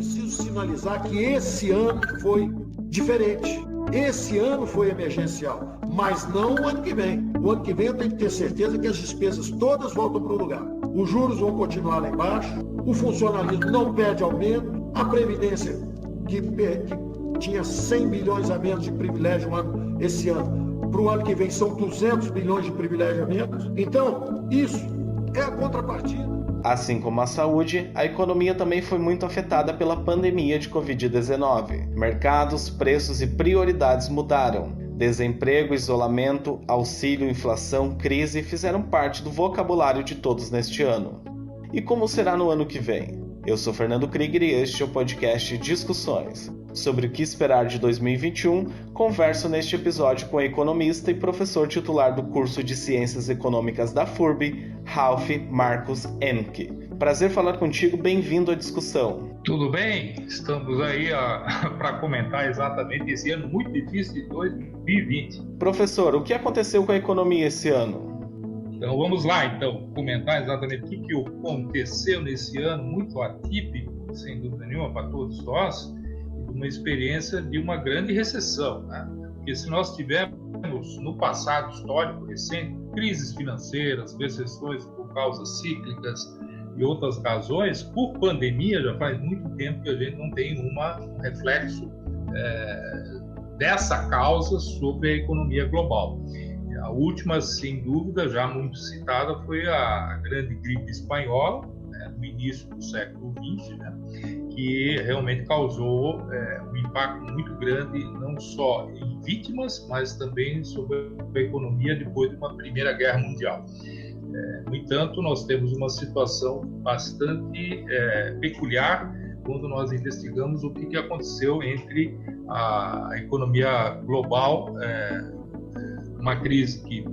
preciso sinalizar que esse ano foi diferente. Esse ano foi emergencial, mas não o ano que vem. O ano que vem eu tenho que ter certeza que as despesas todas voltam para o lugar. Os juros vão continuar lá embaixo, o funcionalismo não perde aumento, a Previdência, que tinha 100 bilhões a menos de privilégio esse ano, para o ano que vem são 200 bilhões de privilégio a menos. Então, isso é a contrapartida. Assim como a saúde, a economia também foi muito afetada pela pandemia de Covid-19. Mercados, preços e prioridades mudaram. Desemprego, isolamento, auxílio, inflação, crise fizeram parte do vocabulário de todos neste ano. E como será no ano que vem? Eu sou Fernando Krieger e este é o podcast Discussões. Sobre o que esperar de 2021, converso neste episódio com o economista e professor titular do curso de Ciências Econômicas da FURB, Ralph Marcos Emke. Prazer falar contigo, bem-vindo à discussão. Tudo bem? Estamos aí para comentar exatamente esse ano muito difícil de 2020. Professor, o que aconteceu com a economia esse ano? Então vamos lá, comentar exatamente o que aconteceu nesse ano muito atípico, sem dúvida nenhuma, para todos nós, uma experiência de uma grande recessão, né? Porque se nós tivermos no passado histórico recente crises financeiras, recessões por causas cíclicas e outras razões, por pandemia já faz muito tempo que a gente não tem um reflexo dessa causa sobre a economia global. A última, sem dúvida, já muito citada, foi a grande gripe espanhola, né, no início do século XX, né, que realmente causou um impacto muito grande, não só em vítimas, mas também sobre a economia depois de uma Primeira Guerra Mundial. No entanto, nós temos uma situação bastante peculiar quando nós investigamos o que aconteceu entre a economia global, uma crise que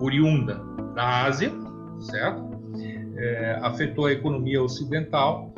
oriunda da Ásia, certo? Afetou a economia ocidental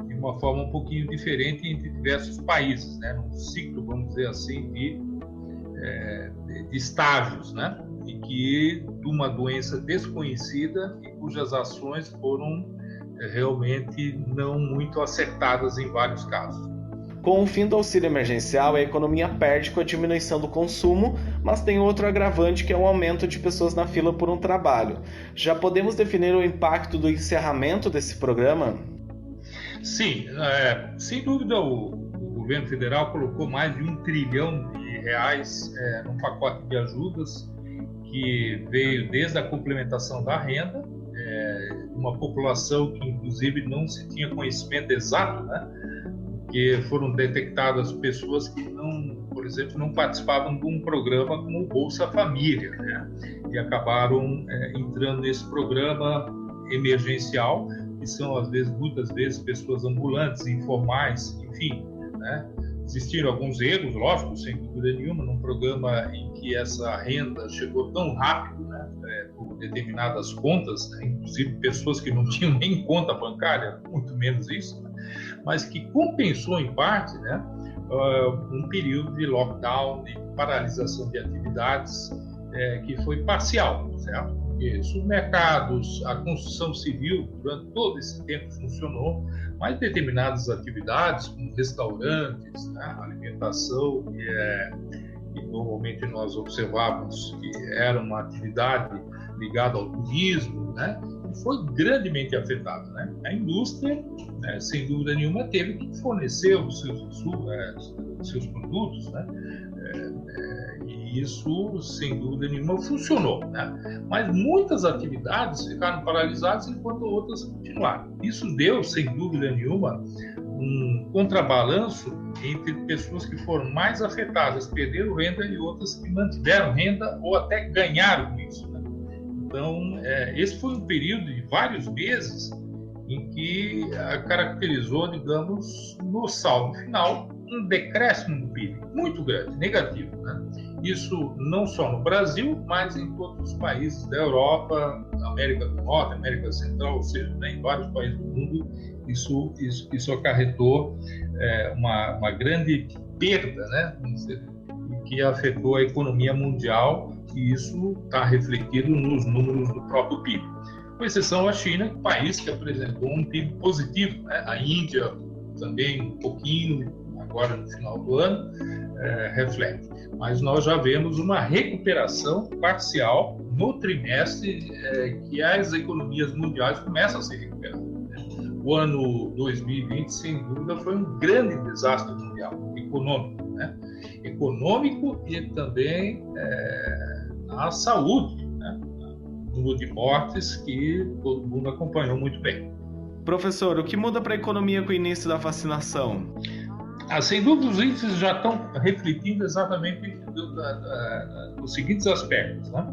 de uma forma um pouquinho diferente entre diversos países, né? Num ciclo, vamos dizer assim, de estágios, né? E que de uma doença desconhecida e cujas ações foram realmente não muito acertadas em vários casos. Com o fim do auxílio emergencial, a economia perde com a diminuição do consumo, mas tem outro agravante que é o aumento de pessoas na fila por um trabalho. Já podemos definir o impacto do encerramento desse programa? Sim, sem dúvida o governo federal colocou mais de R$1 trilhão num pacote de ajudas que veio desde a complementação da renda, uma população que inclusive não se tinha conhecimento exato, né? Que foram detectadas pessoas que por exemplo, não participavam de um programa como o Bolsa Família, né? E acabaram entrando nesse programa emergencial, que são muitas vezes pessoas ambulantes, informais, enfim, né? Existiram alguns erros, lógico, sem dúvida nenhuma, num programa em que essa renda chegou tão rápido, né, por determinadas contas, né, inclusive pessoas que não tinham nem conta bancária, muito menos isso, né, mas que compensou em parte, né, um período de lockdown, de paralisação de atividades que foi parcial, certo? Porque supermercados, a construção civil, durante todo esse tempo funcionou, mas determinadas atividades, como restaurantes, né, alimentação, que normalmente nós observávamos que era uma atividade ligada ao turismo, né, foi grandemente afetada, né? A indústria, sem dúvida nenhuma, teve que fornecer os seus produtos, né? E isso, sem dúvida nenhuma, funcionou, né? Mas muitas atividades ficaram paralisadas enquanto outras continuaram. Isso deu, sem dúvida nenhuma, um contrabalanço entre pessoas que foram mais afetadas, perderam renda, e outras que mantiveram renda ou até ganharam com isso, né? Então, esse foi um período de vários meses em que caracterizou, digamos, no saldo final, um decréscimo do PIB muito grande, negativo, né? Isso não só no Brasil, mas em todos os países da Europa, América do Norte, América Central, ou seja, né, em vários países do mundo, isso acarretou uma grande perda, né, que afetou a economia mundial, e isso está refletido nos números do próprio PIB. com exceção à China, país que apresentou um PIB positivo, né? A Índia também um pouquinho, agora no final do ano, reflete. Mas nós já vemos uma recuperação parcial no trimestre que as economias mundiais começam a se recuperar. O ano 2020, sem dúvida, foi um grande desastre mundial, econômico, né? Econômico e também na saúde, né? Número de mortes que todo mundo acompanhou muito bem. Professor, o que muda para a economia com o início da vacinação? Sem dúvida, os índices já estão refletindo exatamente os seguintes aspectos, né?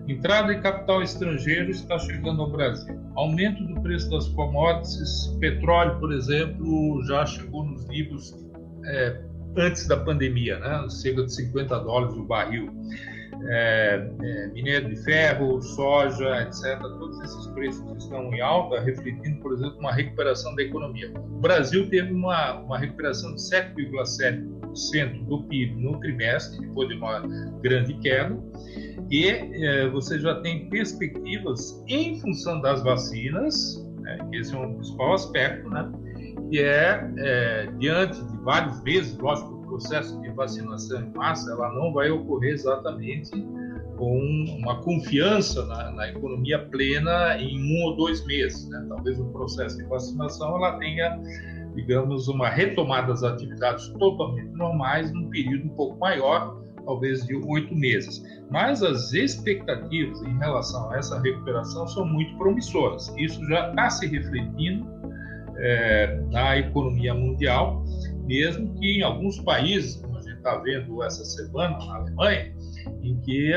Entrada de capital estrangeiro está chegando ao Brasil. Aumento do preço das commodities, petróleo, por exemplo, já chegou nos níveis antes da pandemia, né? Cerca de $50 o barril. Minério de ferro, soja, etc. Todos esses preços estão em alta, refletindo, por exemplo, uma recuperação da economia. O Brasil teve uma recuperação de 7,7% do PIB no trimestre, depois de uma grande queda, e você já tem perspectivas em função das vacinas, né, que esse é um principal aspecto, né, que diante de vários meses, lógico, o processo de vacinação em massa, ela não vai ocorrer exatamente com uma confiança na economia plena em 1 ou 2 meses, né? Talvez o processo de vacinação ela tenha, digamos, uma retomada das atividades totalmente normais num período um pouco maior, talvez de 8 meses. Mas as expectativas em relação a essa recuperação são muito promissoras. Isso já está se refletindo na economia mundial, mesmo que em alguns países, como a gente está vendo essa semana na Alemanha, em que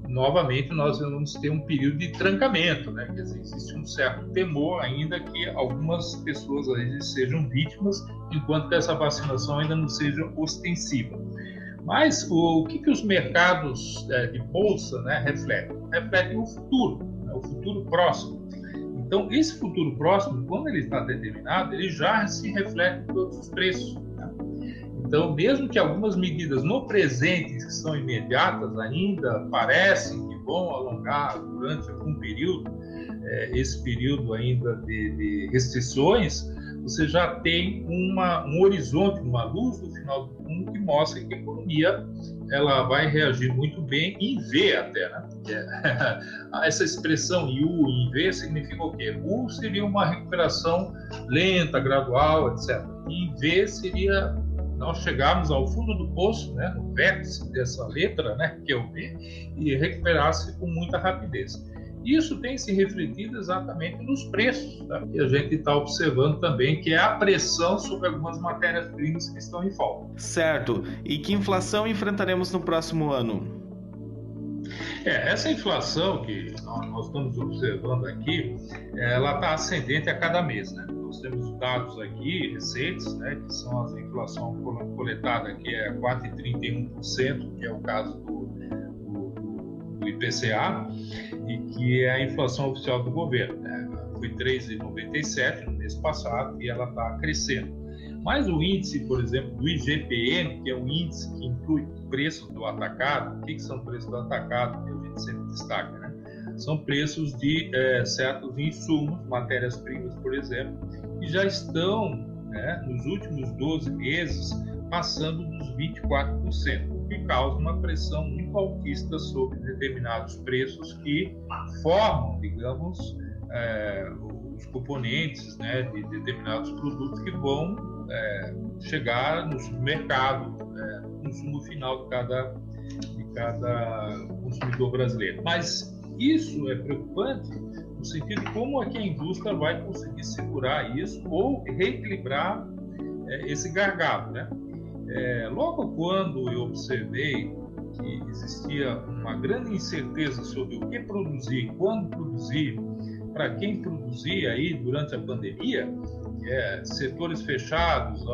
novamente nós vamos ter um período de trancamento, né? Quer dizer, existe um certo temor ainda que algumas pessoas aí sejam vítimas, enquanto que essa vacinação ainda não seja ostensiva. Mas o que os mercados de bolsa, né, refletem? Refletem o futuro, né, o futuro próximo. Então, esse futuro próximo, quando ele está determinado, ele já se reflete em todos os preços, né? Então, mesmo que algumas medidas no presente, que são imediatas, ainda parecem que vão alongar durante algum período, esse período ainda de restrições, você já tem um horizonte, uma luz no final do túnel que mostra que a economia ela vai reagir muito bem em V até, né? Essa expressão U em V significa o quê? U seria uma recuperação lenta, gradual, etc. E em V seria nós chegarmos ao fundo do poço, né, no vértice dessa letra, né, que é o V, e recuperar-se com muita rapidez. Isso tem se refletido exatamente nos preços, tá? E a gente está observando também que é a pressão sobre algumas matérias-primas que estão em falta. Certo. E que inflação enfrentaremos no próximo ano? Essa inflação que nós estamos observando aqui, ela está ascendente a cada mês, né? Nós temos dados aqui recentes, né, que são a inflação coletada, que é 4,31%, que é o caso do IPCA, e que é a inflação oficial do governo, né? Foi 3,97% no mês passado e ela está crescendo. Mas o índice, por exemplo, do IGPM, que é um índice que inclui preços do atacado, o que são preços do atacado, que a gente sempre destaca, né? São preços de certos insumos, matérias-primas, por exemplo, que já estão, né, nos últimos 12 meses passando dos 24%, o que causa uma pressão muito altista sobre determinados preços que formam, digamos, os componentes, né, de determinados produtos que vão chegar no supermercado, no consumo final de cada consumidor brasileiro. Mas isso é preocupante no sentido de como é que a indústria vai conseguir segurar isso ou reequilibrar esse gargalo, né? Logo quando eu observei que existia uma grande incerteza sobre o que produzir, quando produzir, para quem produzir aí durante a pandemia, setores fechados,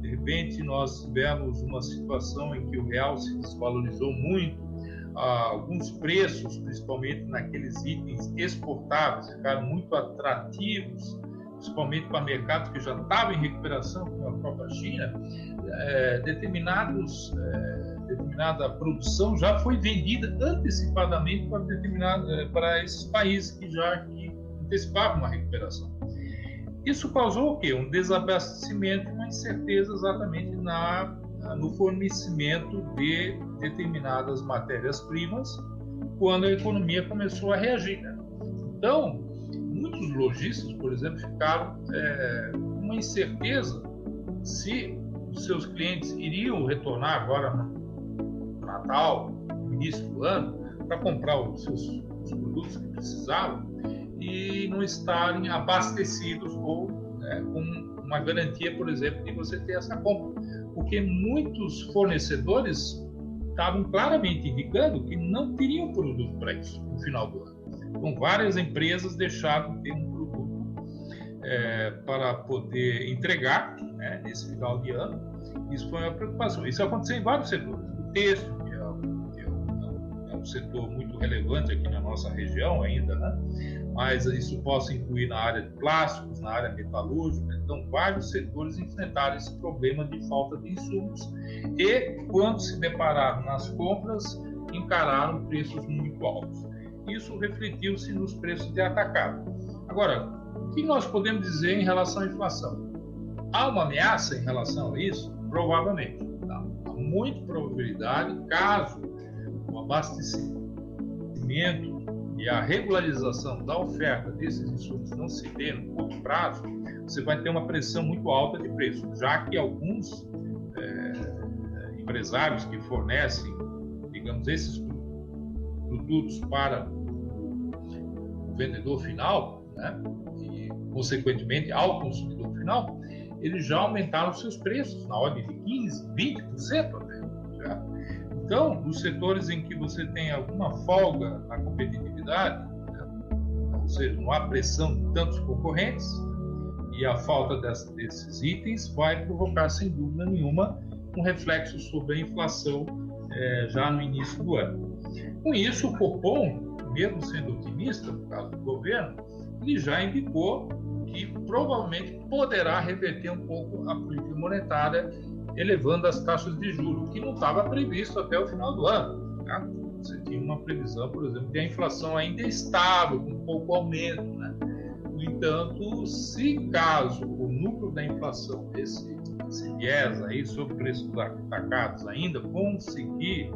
de repente nós tivemos uma situação em que o real se desvalorizou muito, alguns preços, principalmente naqueles itens exportáveis, ficaram muito atrativos, principalmente para mercados que já estavam em recuperação, como a própria China. Determinada produção já foi vendida antecipadamente para esses países que antecipava uma recuperação. Isso causou o quê? Um desabastecimento e uma incerteza exatamente no fornecimento de determinadas matérias-primas quando a economia começou a reagir, né? Então, muitos lojistas, por exemplo, ficaram com uma incerteza se os seus clientes iriam retornar agora no Natal, no início do ano, para comprar os produtos que precisavam e não estarem abastecidos ou com uma garantia, por exemplo, de você ter essa compra. Porque muitos fornecedores estavam claramente indicando que não teriam produto para isso no final do ano. Então, várias empresas deixaram de ter um produto para poder entregar, né, nesse final de ano. Isso foi uma preocupação. Isso aconteceu em vários setores. O têxtil, que é um setor muito relevante aqui na nossa região ainda, né? Mas isso possa incluir na área de plásticos, na área metalúrgica. Então, vários setores enfrentaram esse problema de falta de insumos e, quando se depararam nas compras, encararam preços muito altos. Isso refletiu-se nos preços de atacado. Agora, o que nós podemos dizer em relação à inflação? Há uma ameaça em relação a isso? Provavelmente. Tá? Há muita probabilidade, caso o abastecimento e a regularização da oferta desses insumos não se dê no curto prazo, você vai ter uma pressão muito alta de preço, já que alguns empresários que fornecem, digamos, esses produtos para o vendedor final, né, e, consequentemente, ao consumidor final, eles já aumentaram seus preços na ordem de 15%, 20% até. Já. Então, nos setores em que você tem alguma folga na competitividade, né, ou seja, não há pressão de tantos concorrentes, e a falta desses itens vai provocar, sem dúvida nenhuma, um reflexo sobre a inflação já no início do ano. Com isso, o Copom, mesmo sendo otimista no caso do governo, ele já indicou que provavelmente poderá reverter um pouco a política monetária, elevando as taxas de juros, que não estava previsto até o final do ano. Tá? Você tinha uma previsão, por exemplo, de a inflação ainda estável, com pouco aumento, né? No entanto, se caso o núcleo da inflação, esse viés aí sobre preços atacados ainda conseguir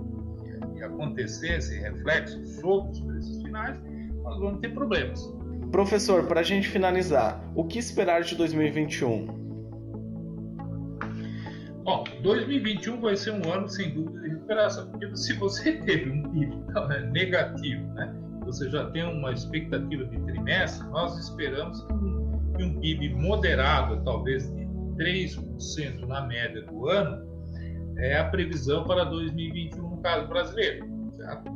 acontecer esse reflexo sobre os preços finais, nós vamos ter problemas. Professor, para a gente finalizar, o que esperar de 2021? Bom, 2021 vai ser um ano sem dúvida de recuperação, porque se você teve um PIB negativo, né, você já tem uma expectativa de trimestre, nós esperamos que um PIB moderado, talvez de 3% na média do ano, é a previsão para 2021 no caso brasileiro. Certo?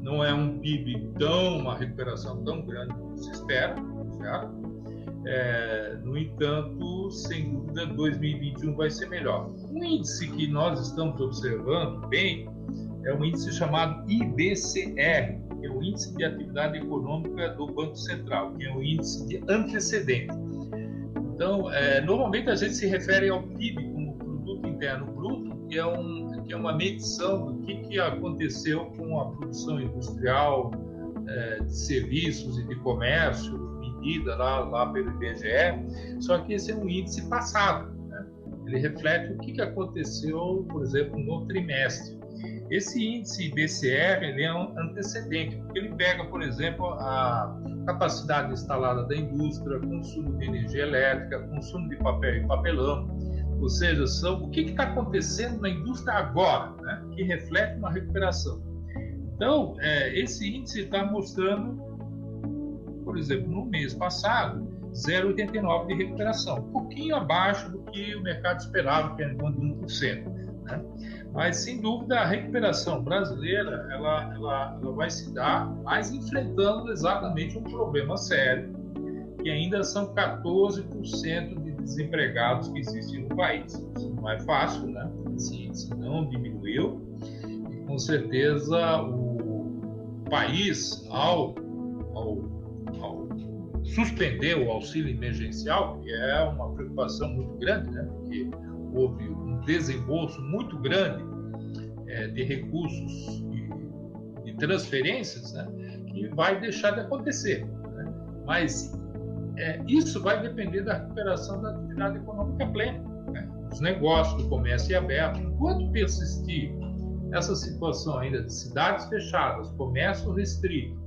Não é um PIB uma recuperação tão grande como se espera, certo? No entanto, sem dúvida, 2021 vai ser melhor. Um índice que nós estamos observando bem é um índice chamado IBCR, que é o Índice de Atividade Econômica do Banco Central, que é o índice de antecedente. Então, normalmente a gente se refere ao PIB como Produto Interno Bruto, que é uma medição do que aconteceu com a produção industrial, de serviços e de comércio, medida lá pelo IBGE, só que esse é um índice passado, né? Ele reflete o que aconteceu, por exemplo, no trimestre. Esse índice IBCR ele é um antecedente, porque ele pega, por exemplo, a capacidade instalada da indústria, consumo de energia elétrica, consumo de papel e papelão, ou seja, o que está acontecendo na indústria agora, né, que reflete uma recuperação. Então, esse índice está mostrando, por exemplo, no mês passado, 0,89% de recuperação, um pouquinho abaixo do que o mercado esperava, que era em torno de 1%. Né? Mas, sem dúvida, a recuperação brasileira ela vai se dar, mas enfrentando exatamente um problema sério, que ainda são 14% de desempregados que existem no país. Isso não é fácil, né? Esse índice não diminuiu e, com certeza, o país, ao suspender o auxílio emergencial, que é uma preocupação muito grande, né? Porque houve um desembolso muito grande de recursos e transferências, né? Que vai deixar de acontecer. Né? Mas isso vai depender da recuperação da atividade econômica plena, né? Os negócios, o comércio aberto. Enquanto persistir essa situação ainda de cidades fechadas, comércio restrito,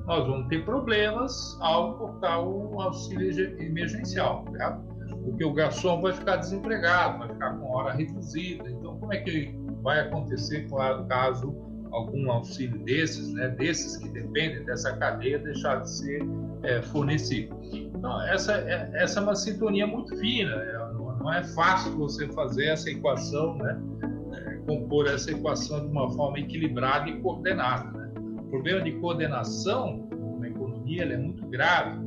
nós vamos ter problemas ao cortar o auxílio emergencial, né? Porque o garçom vai ficar desempregado, vai ficar com hora reduzida. Então, como é que vai acontecer caso algum auxílio desses, né, desses que dependem dessa cadeia, deixar de ser fornecido? Então, essa é uma sintonia muito fina, não é fácil você fazer essa equação, né, compor essa equação de uma forma equilibrada e coordenada, né? O problema de coordenação na economia é muito grave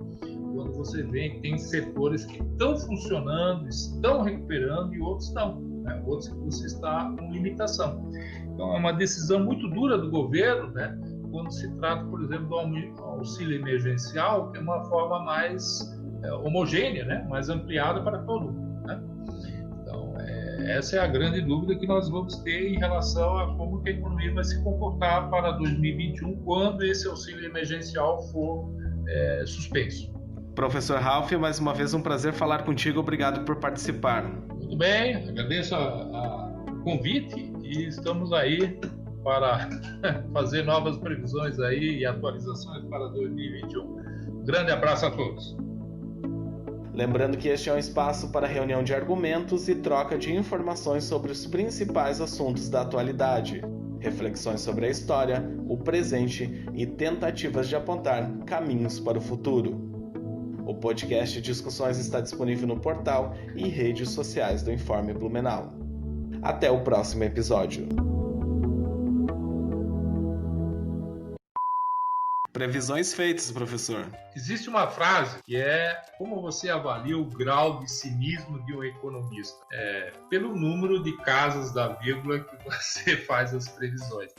quando você vê que tem setores que estão funcionando, estão recuperando e outros não, né? Outros que você está com limitação. Então é uma decisão muito dura do governo, né? Quando se trata, por exemplo, do auxílio emergencial, que é uma forma mais homogênea, né? Mais ampliada para todo mundo, né? Então essa é a grande dúvida que nós vamos ter em relação a como que a economia vai se comportar para 2021, quando esse auxílio emergencial for suspenso. Professor Ralph, mais uma vez um prazer falar contigo. Obrigado por participar. Muito bem, agradeço o convite e estamos aí para fazer novas previsões aí e atualizações para 2021. Grande abraço a todos. Lembrando que este é um espaço para reunião de argumentos e troca de informações sobre os principais assuntos da atualidade, reflexões sobre a história, o presente e tentativas de apontar caminhos para o futuro. O podcast Discussões está disponível no portal e redes sociais do Informe Blumenau. Até o próximo episódio. Previsões feitas, professor. Existe uma frase que é: como você avalia o grau de cinismo de um economista? Pelo número de casas da vírgula que você faz as previsões.